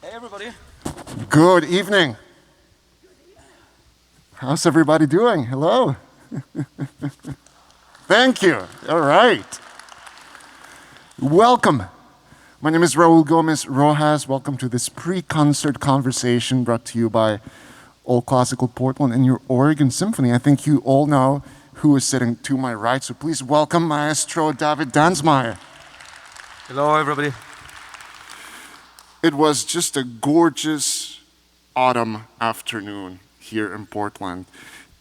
Hey everybody. Good evening. How's everybody doing? Hello. Thank you. All right. Welcome. My name is Raul Gomez Rojas. Welcome to this pre-concert conversation brought to you by Old Classical Portland and your Oregon Symphony. I think you all know who is sitting to my right, so please welcome Maestro Danzmayr. Hello everybody. It was just a gorgeous autumn afternoon here in Portland.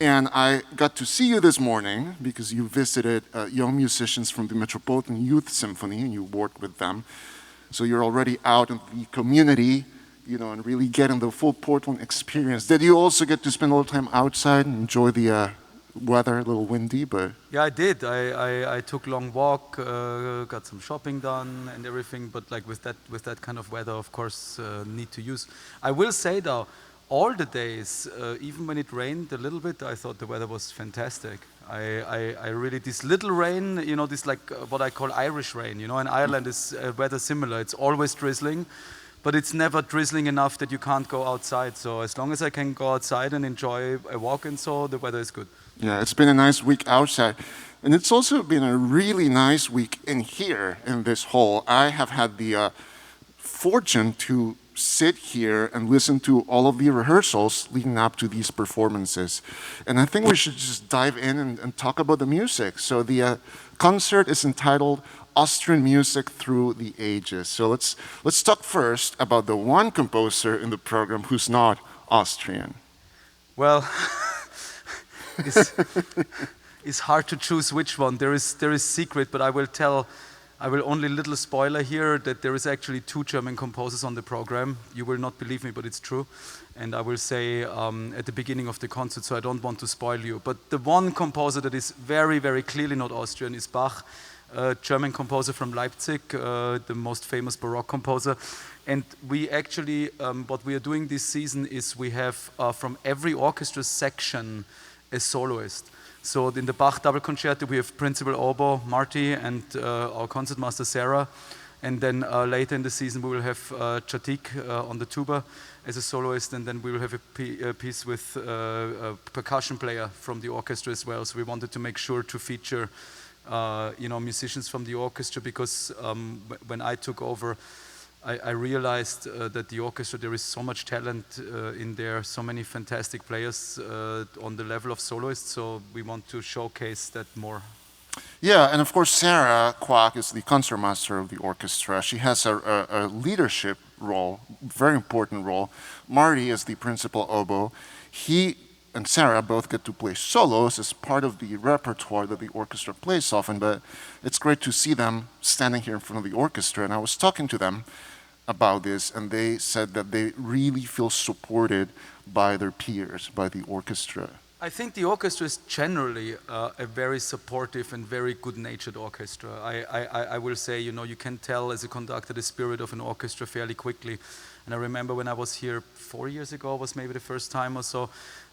And I got to see you this morning because you visited young musicians from the Metropolitan Youth Symphony and you worked with them. So you're already out in the community, and really getting the full Portland experience. Did you also get to spend a little time outside and enjoy the weather, a little windy, but... Yeah, I did. I took a long walk, got some shopping done and everything, but like with that kind of weather, of course, need to use. I will say though, all the days, even when it rained a little bit, I thought the weather was fantastic. I really, this little rain, this like what I call Irish rain, in Ireland is weather similar. It's always drizzling, but it's never drizzling enough that you can't go outside. So as long as I can go outside and enjoy a walk and so, the weather is good. Yeah, it's been a nice week outside. And it's also been a really nice week in here, in this hall. I have had the fortune to sit here and listen to all of the rehearsals leading up to these performances. And I think we should just dive in and talk about the music. So the concert is entitled Austrian Music Through the Ages. So let's talk first about the one composer in the program who's not Austrian. Well, it's hard to choose which one. There is secret, but I will only little spoiler here that there is actually two German composers on the program. You will not believe me, but it's true. And I will say at the beginning of the concert, so I don't want to spoil you. But the one composer that is very, very clearly not Austrian is Bach, a German composer from Leipzig, the most famous Baroque composer. And we actually, what we are doing this season is we have from every orchestra section a soloist. So in the Bach double concerto we have Principal Oboe, Marty, and our concertmaster Sarah. And then later in the season we will have Chatik on the tuba as a soloist, and then we will have a piece with a percussion player from the orchestra as well. So we wanted to make sure to feature musicians from the orchestra because when I took over, I realized that the orchestra, there is so much talent in there, so many fantastic players on the level of soloists, so we want to showcase that more. Yeah, and of course Sarah Kwak is the concertmaster of the orchestra. She has a leadership role, very important role. Marty is the principal oboe. He and Sarah both get to play solos as part of the repertoire that the orchestra plays often, but it's great to see them standing here in front of the orchestra. And I was talking to them about this, and they said that they really feel supported by their peers, by the orchestra. I think the orchestra is generally a very supportive and very good-natured orchestra. I will say, you can tell as a conductor the spirit of an orchestra fairly quickly. And I remember when I was here 4 years ago, was maybe the first time or so,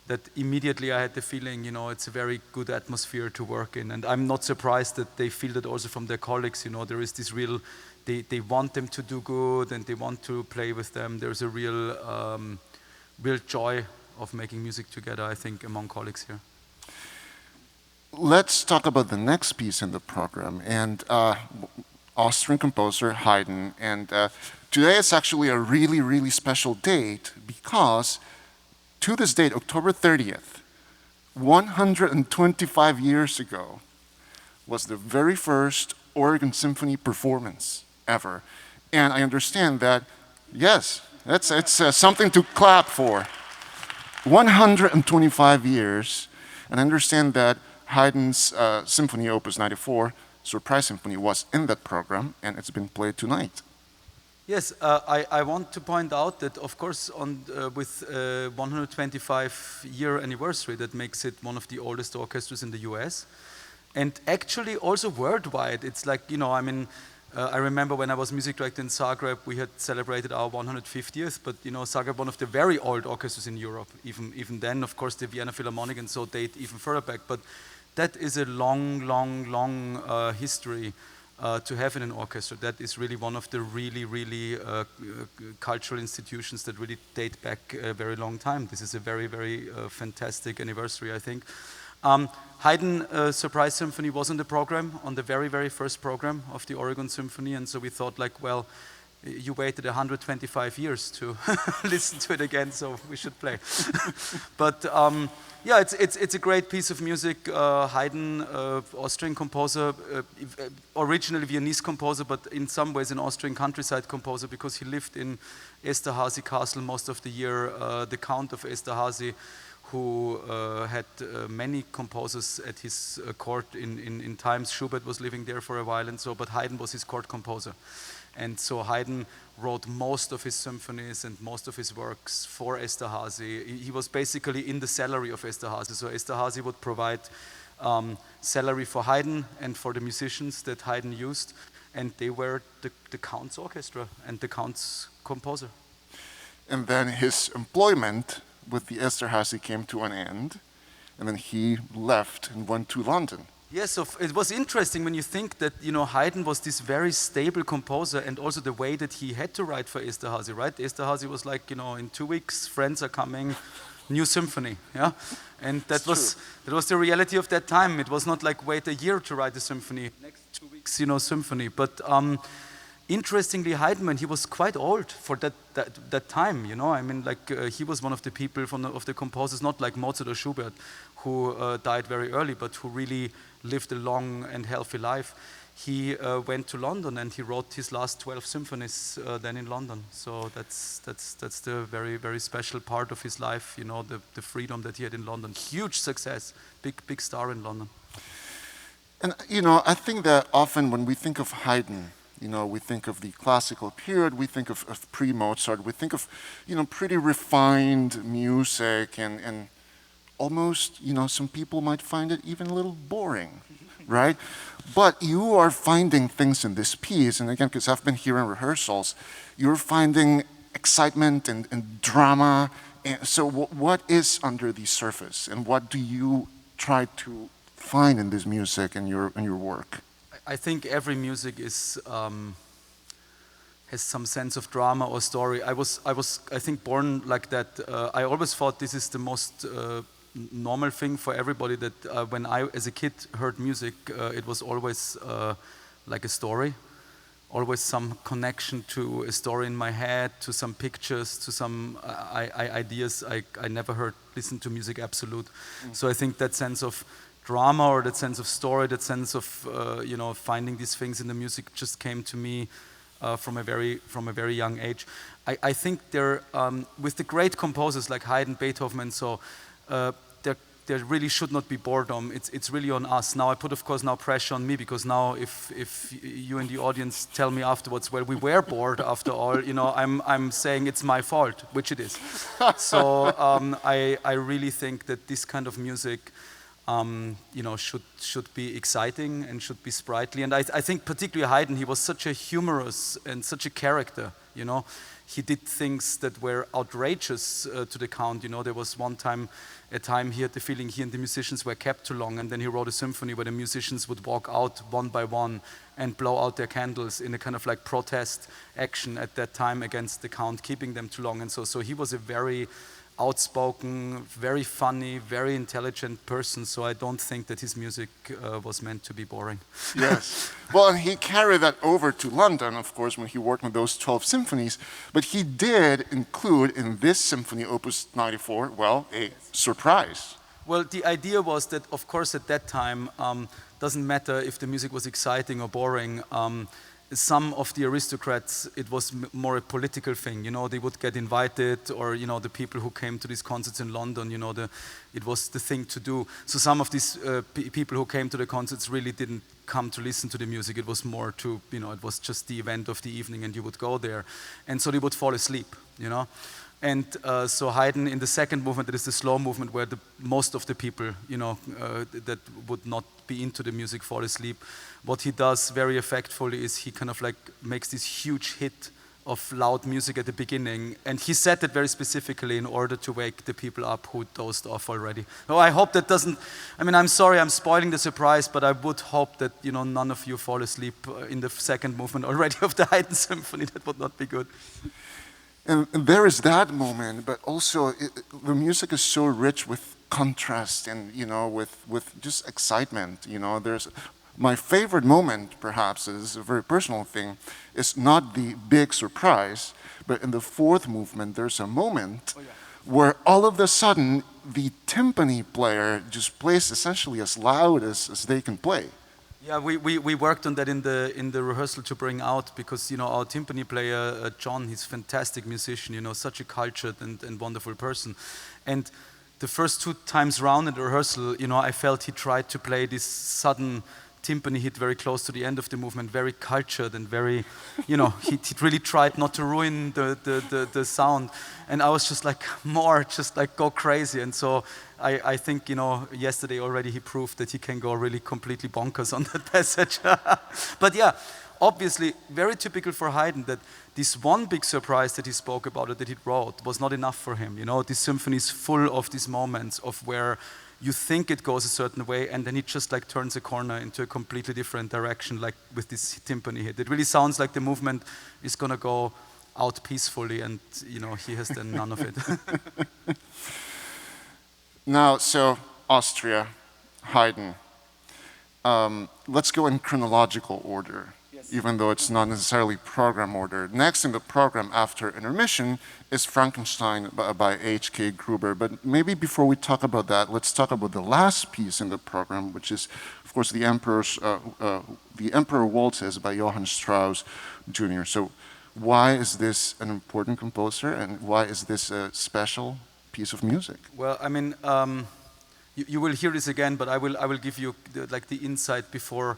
that immediately I had the feeling, it's a very good atmosphere to work in. And I'm not surprised that they feel that also from their colleagues, there is this real, they want them to do good and they want to play with them. There's a real joy of making music together, I think, among colleagues here. Let's talk about the next piece in the program, and Austrian composer Haydn. And today is actually a really, really special date because to this date, October 30th, 125 years ago, was the very first Oregon Symphony performance ever. And I understand that, yes, it's something to clap for. 125 years, and I understand that Haydn's Symphony Opus 94, Surprise Symphony, was in that program, and it's been played tonight. Yes, I want to point out that, of course, with 125-year anniversary, that makes it one of the oldest orchestras in the US. And actually also worldwide, it's like, I remember when I was music director in Zagreb, we had celebrated our 150th, but Zagreb, one of the very old orchestras in Europe. Even then, of course, the Vienna Philharmonic and so date even further back. But that is a long history to have in an orchestra. That is really one of the really cultural institutions that really date back a very long time. This is a very fantastic anniversary, I think. Haydn Surprise Symphony was on the program, on the very first program of the Oregon Symphony, and so we thought like, well, you waited 125 years to listen to it again, so we should play. But yeah, it's a great piece of music. Haydn, Austrian composer, originally Viennese composer, but in some ways an Austrian countryside composer because he lived in Esterházy Castle most of the year. The Count of Esterházy, who had many composers at his court in times. Schubert was living there for a while and so, but Haydn was his court composer. And so Haydn wrote most of his symphonies and most of his works for Esterházy. He was basically in the salary of Esterházy. So Esterházy would provide salary for Haydn and for the musicians that Haydn used. And they were the Count's orchestra and the Count's composer. And then his employment with the Esterházy came to an end. And then he left and went to London. Yes, so it was interesting when you think that, you know, Haydn was this very stable composer and also the way that he had to write for Esterházy, right? Esterházy was like, you know, in 2 weeks, friends are coming, new symphony, yeah? And that was the reality of that time. It was not like wait a year to write a symphony, next 2 weeks, you know, symphony. But interestingly, Haydn, when he was quite old for that time, you know, I mean, like he was one of the people of the composers, not like Mozart or Schubert, who died very early, but who really lived a long and healthy life. He went to London and he wrote his last 12 symphonies then in London. So that's the very special part of his life, you know, the freedom that he had in London. Huge success, big star in London. And, you know, I think that often when we think of Haydn, you know, we think of the classical period, we think of pre-Mozart, we think of, you know, pretty refined music and almost, you know, some people might find it even a little boring, right? But you are finding things in this piece, and again, because I've been here in rehearsals, you're finding excitement and drama. And so what is under the surface, and what do you try to find in this music and your work? I think every music is has some sense of drama or story. I was I think born like that. I always thought this is the most normal thing for everybody, that when I as a kid heard music, it was always like a story, always some connection to a story in my head, to some pictures, to some ideas. I never listened to music absolute. So I think that sense of drama or that sense of story, that sense of you know, finding these things in the music just came to me from a very young age. I think there with the great composers like Haydn, Beethoven, and so there really should not be boredom. It's really on us. Now I put, of course, now pressure on me, because now if you in the audience tell me afterwards, well, we were bored after all, you know, I'm saying it's my fault, which it is. So I really think that this kind of music, you know, should be exciting and should be sprightly. And I think particularly Haydn, he was such a humorous and such a character, you know. He did things that were outrageous to the Count. You know, there was a time he had the feeling he and the musicians were kept too long, and then he wrote a symphony where the musicians would walk out one by one and blow out their candles in a kind of like protest action at that time against the Count keeping them too long. And so he was a very outspoken, very funny, very intelligent person, so I don't think that his music was meant to be boring. Yes. Well, and he carried that over to London, of course, when he worked on those 12 symphonies, but he did include in this symphony, Opus 94, well, a surprise. Well, the idea was that, of course, at that time, doesn't matter if the music was exciting or boring, some of the aristocrats, it was more a political thing, you know, they would get invited, or, you know, the people who came to these concerts in London, you know, it was the thing to do. So some of these people who came to the concerts really didn't come to listen to the music, it was more to, you know, it was just the event of the evening and you would go there. And so they would fall asleep, you know. And so Haydn, in the second movement, that is the slow movement, where most of the people, you know, that would not be into the music fall asleep. What he does very effectively is he kind of like makes this huge hit of loud music at the beginning, and he said that very specifically in order to wake the people up who dozed off already. Oh, I hope that doesn't, I mean, I'm sorry, I'm spoiling the surprise, but I would hope that, you know, none of you fall asleep in the second movement already of the Haydn Symphony. That would not be good. And there is that moment, but also the music is so rich with contrast and, you know, with just excitement, you know. There's my favorite moment, perhaps, is a very personal thing, is not the big surprise, but in the fourth movement, there's a moment where all of a sudden the timpani player just plays essentially as loud as they can play. Yeah, we worked on that in the rehearsal to bring out, because, you know, our timpani player, John, he's a fantastic musician, you know, such a cultured and wonderful person. And the first 2 times round in the rehearsal, you know, I felt he tried to play this sudden timpani hit very close to the end of the movement, very cultured and very, you know, he really tried not to ruin the sound. And I was just like, more, just like go crazy. And so I think, you know, yesterday already he proved that he can go really completely bonkers on that passage. But yeah, obviously very typical for Haydn that this one big surprise that he spoke about, or that he wrote, was not enough for him. You know, this symphony is full of these moments of where you think it goes a certain way, and then it just like turns a corner into a completely different direction, like with this timpani hit. It really sounds like the movement is gonna go out peacefully, and, you know, he has done none of it. Now, so Austria, Haydn. Let's go in chronological order, even though it's not necessarily program order. Next in the program after intermission is Frankenstein by H.K. Gruber. But maybe before we talk about that, let's talk about the last piece in the program, which is, of course, the Emperor Waltzes by Johann Strauss Jr. So why is this an important composer, and why is this a special piece of music? Well, I mean, you will hear this again, but I will give you the insight before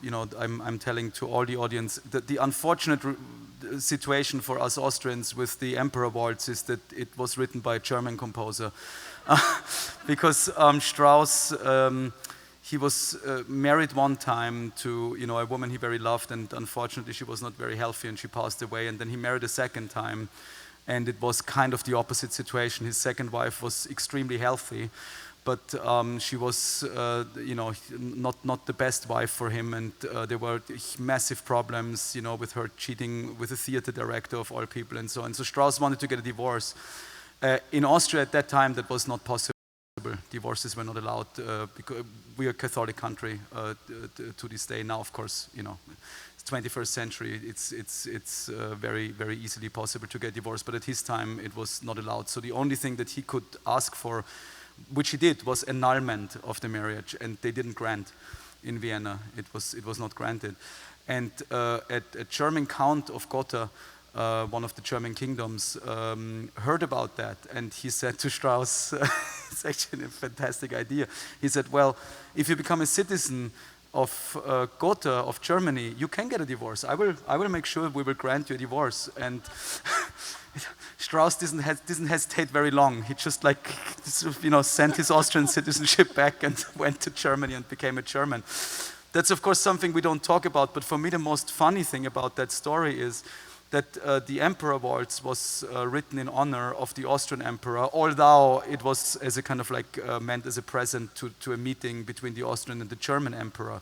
you know, I'm telling to all the audience that the unfortunate situation for us Austrians with the Emperor Waltz is that it was written by a German composer. Because Strauss, he was married one time to, you know, a woman he very loved, and unfortunately she was not very healthy and she passed away, and then he married a second time, and it was kind of the opposite situation. His second wife was extremely healthy, but she was, you know, not the best wife for him, and there were massive problems, you know, with her cheating with a theater director of all people, and so on. So Strauss wanted to get a divorce. In Austria at that time, that was not possible. Divorces were not allowed because we are a Catholic country to this day. Now, of course, you know, it's 21st century. It's very, very easily possible to get divorced, but at his time, it was not allowed. So the only thing that he could ask for, which he did, was annulment of the marriage, and they didn't grant in Vienna. It was not granted. And a German count of Gotha, one of the German kingdoms, heard about that, and he said to Strauss, it's actually a fantastic idea. He said, well, if you become a citizen of Gotha, of Germany, you can get a divorce. I will make sure we will grant you a divorce. And Strauss didn't hesitate very long. He just you know, sent his Austrian citizenship back and went to Germany and became a German. That's of course something we don't talk about, but for me the most funny thing about that story is that the Emperor Waltz was written in honor of the Austrian Emperor, although it was as a kind of meant as a present to a meeting between the Austrian and the German Emperor.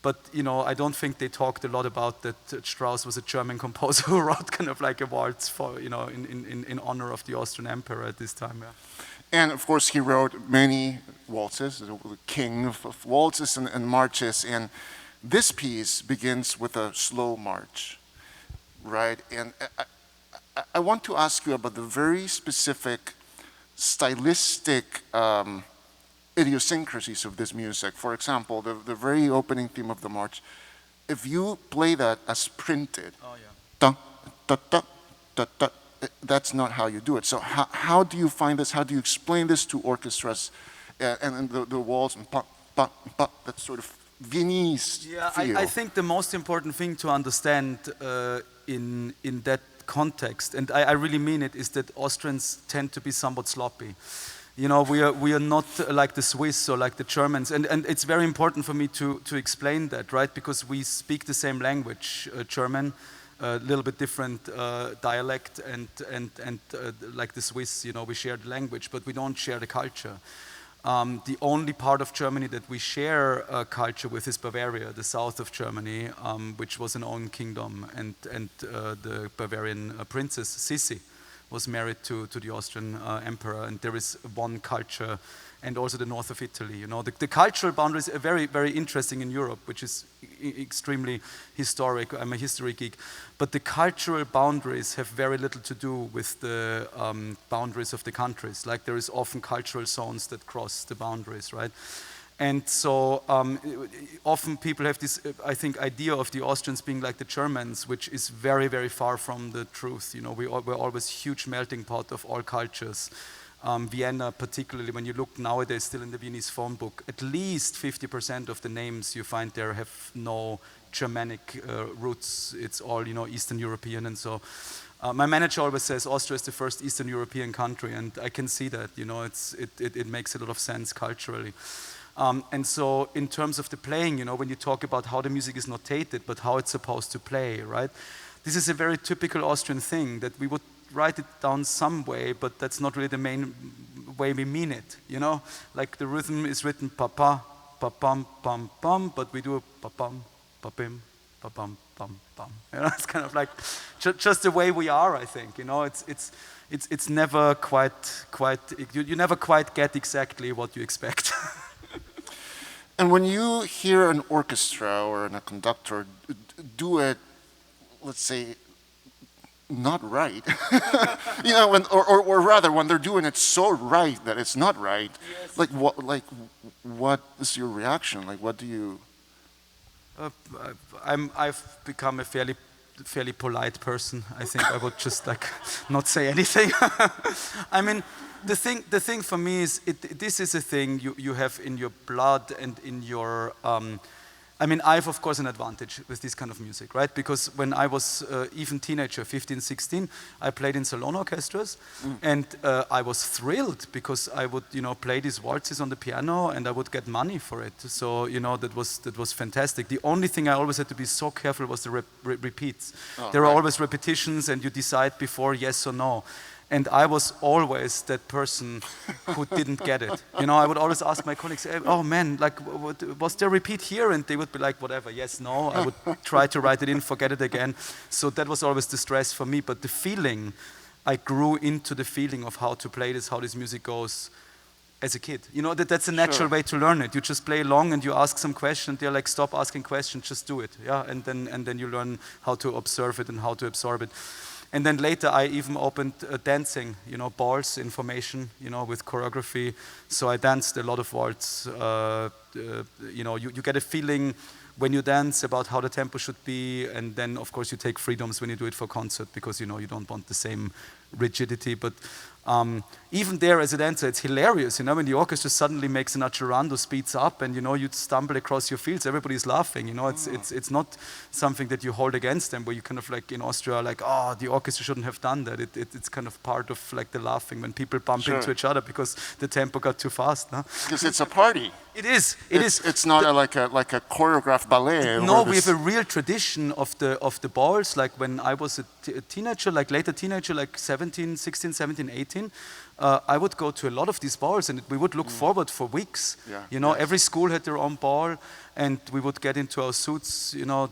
But, you know, I don't think they talked a lot about that Strauss was a German composer who wrote kind of like a waltz for, you know, in honor of the Austrian Emperor at this time. Yeah. And of course, he wrote many waltzes, the king of waltzes and marches. And this piece begins with a slow march, right? And I want to ask you about the very specific stylistic idiosyncrasies of this music. For example, the very opening theme of the march, if you play that as printed, da, da, da, da, da, that's not how you do it. So how do you find this? How do you explain this to orchestras and the waltz and pa, pa, pa, that sort of Viennese feel? I think the most important thing to understand in that context, and I really mean it, is that Austrians tend to be somewhat sloppy. You know, we are not like the Swiss or like the Germans, and it's very important for me to explain that, right? Because we speak the same language, German, a little bit different dialect and like the Swiss, you know, we share the language, but we don't share the culture. The only part of Germany that we share culture with is Bavaria, the south of Germany, which was an own kingdom, and the Bavarian princess Sissi was married to the Austrian emperor, and there is one culture, and also the north of Italy. You know, the cultural boundaries are very, very interesting in Europe, which is extremely historic. I'm a history geek, but the cultural boundaries have very little to do with the boundaries of the countries. Like there is often cultural zones that cross the boundaries, right? And so often people have this, I think, idea of the Austrians being like the Germans, which is very, very far from the truth. You know, we're always huge melting pot of all cultures. Vienna, particularly, when you look nowadays still in the Viennese phone book, at least 50% of the names you find there have no Germanic roots. It's all, you know, Eastern European. And so my manager always says Austria is the first Eastern European country, and I can see that. You know, it makes a lot of sense culturally. And so in terms of the playing, you know, when you talk about how the music is notated, but how it's supposed to play, right? This is a very typical Austrian thing, that we would write it down some way, but that's not really the main way we mean it, you know? Like the rhythm is written pa-pa, pa-pum, pum-pum, but we do a pa-pum, pa-pim, pa-pum, pum-pum. You know, it's kind of like just the way we are, I think, you know? It's never quite, you never quite get exactly what you expect. And when you hear an orchestra or a conductor do it, let's say, not right, you know, or rather, when they're doing it so right that it's not right, yes. What is your reaction? Like, what do you? I've become a fairly polite person. I think I would just like not say anything. I mean, the thing for me is this is a thing you have in your blood and in your. I mean, I have, of course, an advantage with this kind of music, right? Because when I was even teenager, 15, 16, I played in salon orchestras, and I was thrilled because I would, you know, play these waltzes on the piano, and I would get money for it. So, you know, that was fantastic. The only thing I always had to be so careful was the repeats. There are always repetitions, and you decide before yes or no. And I was always that person who didn't get it. You know, I would always ask my colleagues, oh man, like, was there a repeat here? And they would be like, whatever, yes, no. I would try to write it in, forget it again. So that was always the stress for me. But the feeling, I grew into the feeling of how to play this, how this music goes as a kid. You know, that's a natural way to learn it. You just play along and you ask some question. They're like, stop asking questions, just do it. Yeah, and then you learn how to observe it and how to absorb it. And then later I even opened dancing, you know, balls in formation, you know, with choreography. So I danced a lot of waltz. You know, you get a feeling when you dance about how the tempo should be, and then of course you take freedoms when you do it for concert because, you know, you don't want the same rigidity. But even there as a dancer, it's hilarious, you know, when the orchestra suddenly makes an accelerando, speeds up, and, you know, you stumble across your fields, everybody's laughing, you know, it's not something that you hold against them, where you kind of like in Austria, like, oh, the orchestra shouldn't have done that. It's kind of part of like the laughing when people bump into each other because the tempo got too fast. No? Because it's a party. It is. It's not like a choreographed ballet. No, we have a real tradition of the balls. Like when I was a teenager, like later teenager, like 16, 17, 18, I would go to a lot of these balls, and we would look forward for weeks. Yeah. You know, every school had their own ball, and we would get into our suits, you know,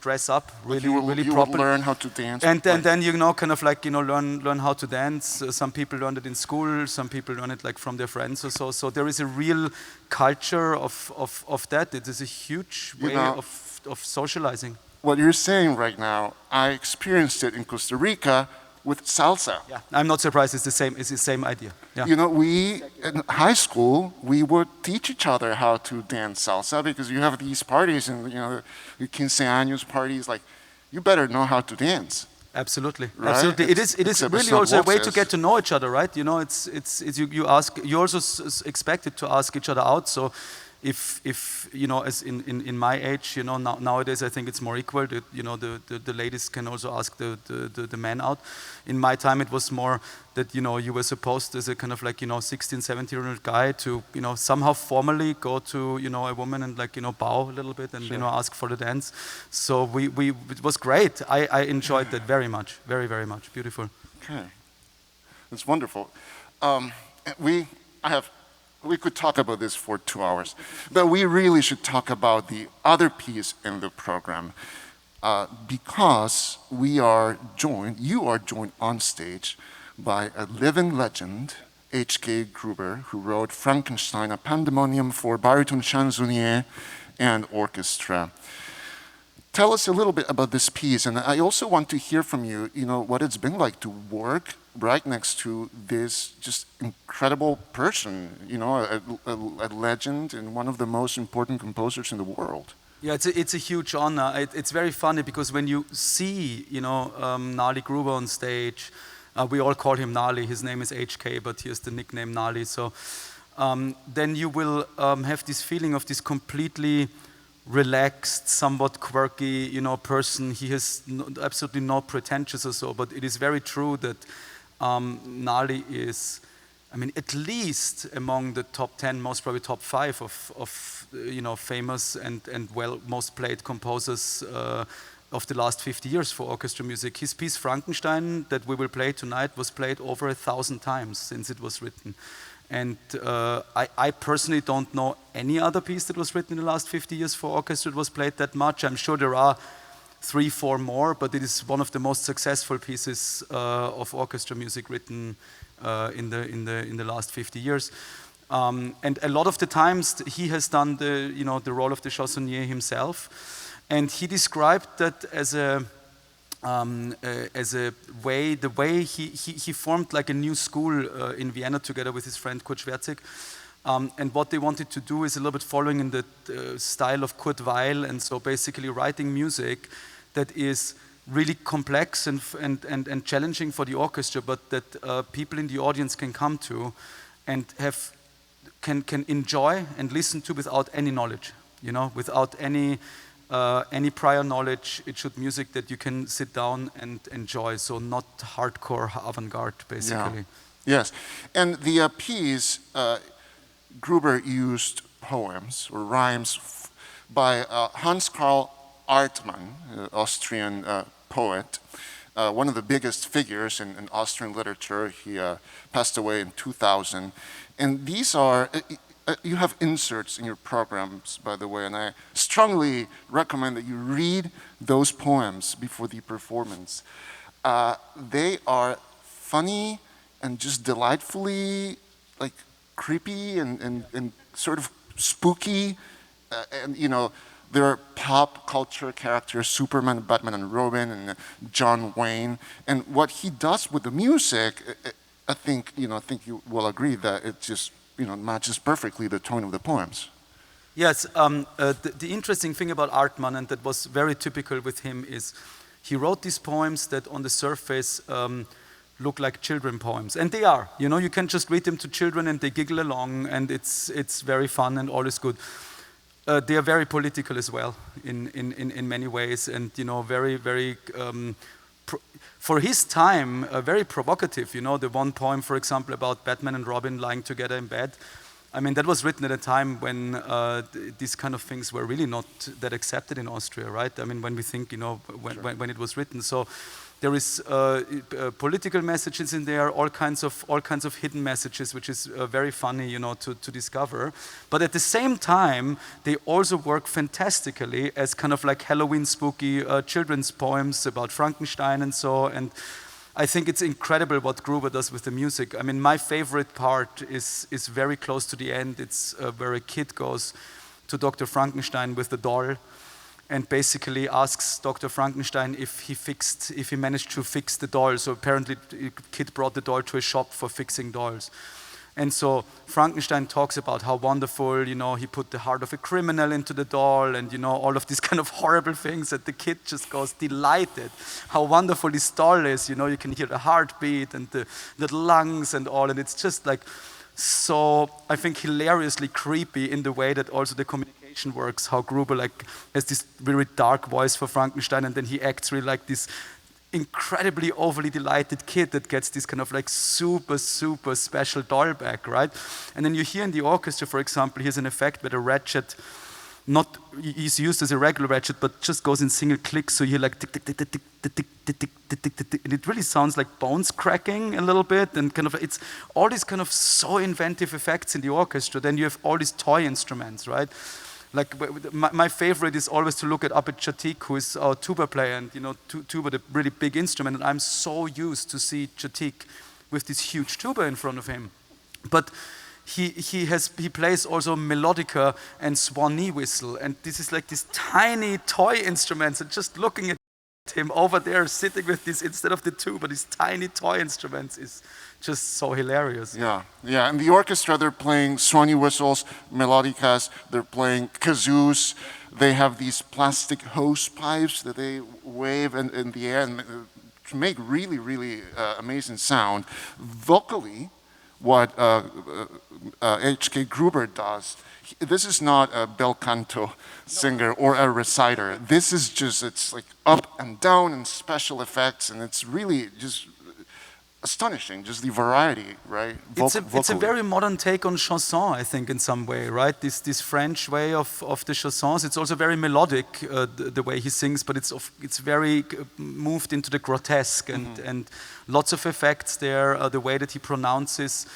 dress up really properly. You would learn how to dance. And then you know, kind of like, you know, learn how to dance. Some people learned it in school. Some people learn it like from their friends or so. So there is a real culture of that. It is a huge way of socializing. What you're saying right now, I experienced it in Costa Rica with salsa. Yeah, I'm not surprised. It's the same idea. Yeah. You know, we in high school we would teach each other how to dance salsa because you have these parties and, you know, the 15 años parties. Like, you better know how to dance. Absolutely, right? Absolutely. It is really also a way to get to know each other, right? You know, you also expected to ask each other out. So if you know, as in my age, you know, nowadays I think it's more equal. That, you know, the ladies can also ask the men out. In my time, it was more that, you know, you were supposed as a kind of like, you know, 16, 17-year-old guy to, you know, somehow formally go to, you know, a woman and like, you know, bow a little bit and, you know, ask for the dance. So it was great. I enjoyed that very much, very, very much. Beautiful. Okay, it's wonderful. We could talk about this for 2 hours, but we really should talk about the other piece in the program, because you are joined on stage by a living legend, H.K. Gruber, who wrote Frankenstein, a Pan-demonium for Baritone, Chansonnier, and Orchestra. Tell us a little bit about this piece, and I also want to hear from you, you know, what it's been like to work right next to this just incredible person, you know, a legend and one of the most important composers in the world. Yeah, it's a huge honor. It's very funny because when you see, you know, Gnarly Gruber on stage, we all call him Gnarly. His name is HK, but he has the nickname Gnarly. So then you will have this feeling of this completely relaxed, somewhat quirky, you know, person. He has absolutely no pretentious or so, but it is very true that Gnarly is, I mean, at least among the top 10, most probably top 5 of you know, famous and well most played composers of the last 50 years for orchestra music. His piece Frankenstein that we will play tonight was played over 1,000 times since it was written. And I personally don't know any other piece that was written in the last 50 years for orchestra that was played that much. I'm sure there are 3, 4 more, but it is one of the most successful pieces of orchestra music written in the last 50 years. And a lot of the times he has done the role of the chansonnier himself, and he described that as a way, the way he formed like a new school in Vienna together with his friend Kurt Schwerzig. And what they wanted to do is a little bit following in the style of Kurt Weill, and so basically writing music that is really complex and challenging for the orchestra, but that people in the audience can come to and can enjoy and listen to without any knowledge, you know, without any prior knowledge. It should music that you can sit down and enjoy, so not hardcore avant-garde, basically. Yeah. Yes, and the piece, Gruber used poems or rhymes by Hans Karl Artmann, Austrian poet, one of the biggest figures in Austrian literature. He passed away in 2000. And these are, you have inserts in your programs, by the way, and I strongly recommend that you read those poems before the performance. They are funny and just delightfully like creepy and sort of spooky, and you know, there are pop culture characters, Superman, Batman, and Robin, and John Wayne. And what he does with the music, I think you will agree that it just, you know, matches perfectly the tone of the poems. Yes, the interesting thing about Artmann, and that was very typical with him, is he wrote these poems that on the surface look like children poems, and they are. You know, you can just read them to children and they giggle along, and it's very fun and all is good. They are very political as well in many ways, and you know, very very for his time very provocative. You know, the one poem, for example, about Batman and Robin lying together in bed. I mean, that was written at a time when these kind of things were really not that accepted in Austria, right? I mean, when we think, you know, when it was written. So there is political messages in there, all kinds of hidden messages, which is very funny, you know, to discover. But at the same time, they also work fantastically as kind of like Halloween spooky children's poems about Frankenstein and so. And I think it's incredible what Gruber does with the music. I mean, my favorite part is very close to the end. It's where a kid goes to Dr. Frankenstein with the doll and basically asks Dr. Frankenstein if he managed to fix the doll. So apparently the kid brought the doll to a shop for fixing dolls. And so Frankenstein talks about how wonderful, you know, he put the heart of a criminal into the doll and, you know, all of these kind of horrible things, that the kid just goes delighted. How wonderful this doll is, you know, you can hear the heartbeat and the lungs and all, and it's just like so, I think, hilariously creepy in the way that also the communication works, how Gruber like has this very dark voice for Frankenstein, and then he acts really like this incredibly overly delighted kid that gets this kind of like super, super special doll back, right? And then you hear in the orchestra, for example, here's an effect where the ratchet, not is used as a regular ratchet, but just goes in single clicks, so you hear like tick, tick, tick, tick, tick, tick, tick, tick, tick, tick, tick, tick, tick, and it really sounds like bones cracking a little bit, and kind of, it's all these kind of so inventive effects in the orchestra. Then you have all these toy instruments, right? Like my favorite is always to look at Chatik, who is our tuba player, and you know, tuba, the really big instrument, and I'm so used to see Chatik with this huge tuba in front of him. But he plays also melodica and swan-knee whistle, and this is like these tiny toy instruments, and just looking at him over there sitting with this, instead of the tuba, these tiny toy instruments is just so hilarious. Yeah, yeah. In the orchestra, they're playing swan-knee whistles, melodicas, they're playing kazoos. They have these plastic hose pipes that they wave in the air and to make really, really amazing sound. Vocally, what H.K. Gruber does, this is not a bel canto singer or a reciter. This is just, it's like up and down and special effects, and it's really just astonishing, just the variety, right? It's a very modern take on chanson, I think, in some way, right? This French way of the chansons. It's also very melodic, the way he sings, but it's very moved into the grotesque, and lots of effects there. The way that he pronounces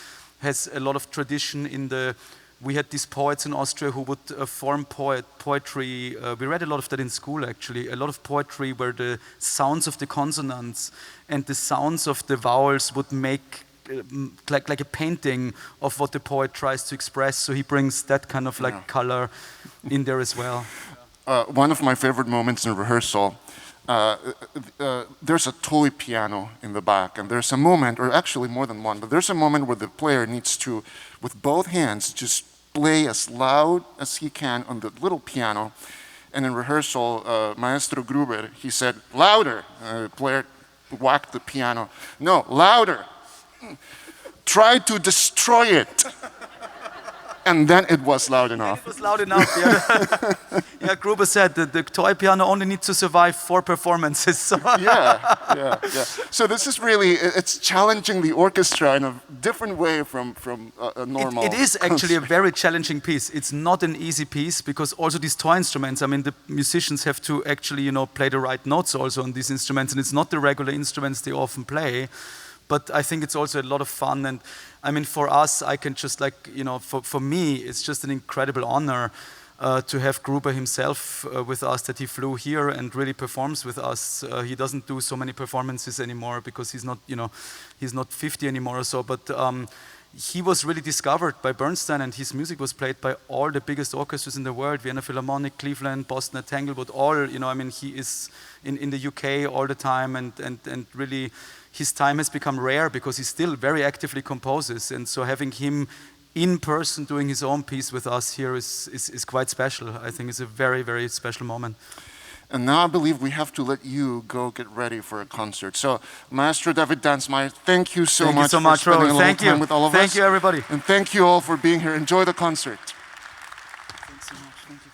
has a lot of tradition in the. We had these poets in Austria who would form poetry. We read a lot of that in school, actually. A lot of poetry where the sounds of the consonants and the sounds of the vowels would make like a painting of what the poet tries to express. So he brings that kind of like color in there as well. One of my favorite moments in rehearsal, there's a toy piano in the back, and there's a moment, or actually more than one, but there's a moment where the player needs to, with both hands, just play as loud as he can on the little piano. And in rehearsal, Maestro Gruber, he said, louder. The player whacked the piano. No, louder. Try to destroy it. And then it was loud enough. It was loud enough, yeah. Yeah, Gruber said that the toy piano only needs to survive 4 performances. So. Yeah. So this is really, it's challenging the orchestra in a different way from a normal It is actually a very challenging piece. It's not an easy piece, because also these toy instruments, I mean, the musicians have to actually, you know, play the right notes also on these instruments, and it's not the regular instruments they often play. But I think it's also a lot of fun, and I mean, for us, I can just like, you know, for me, it's just an incredible honor to have Gruber himself with us, that he flew here and really performs with us. He doesn't do so many performances anymore because he's not, you know, he's not 50 anymore or so, but he was really discovered by Bernstein, and his music was played by all the biggest orchestras in the world, Vienna Philharmonic, Cleveland, Boston at Tanglewood, all, you know, I mean, he is in the UK all the time, and really, his time has become rare because he still very actively composes, and so having him in person doing his own piece with us here is quite special. I think it's a very, very special moment. And now I believe we have to let you go get ready for a concert. So, Maestro David Danzmayr, thank you so much for spending a little time with all of us. Thank you, everybody. And thank you all for being here. Enjoy the concert. Thanks so much. Thank you.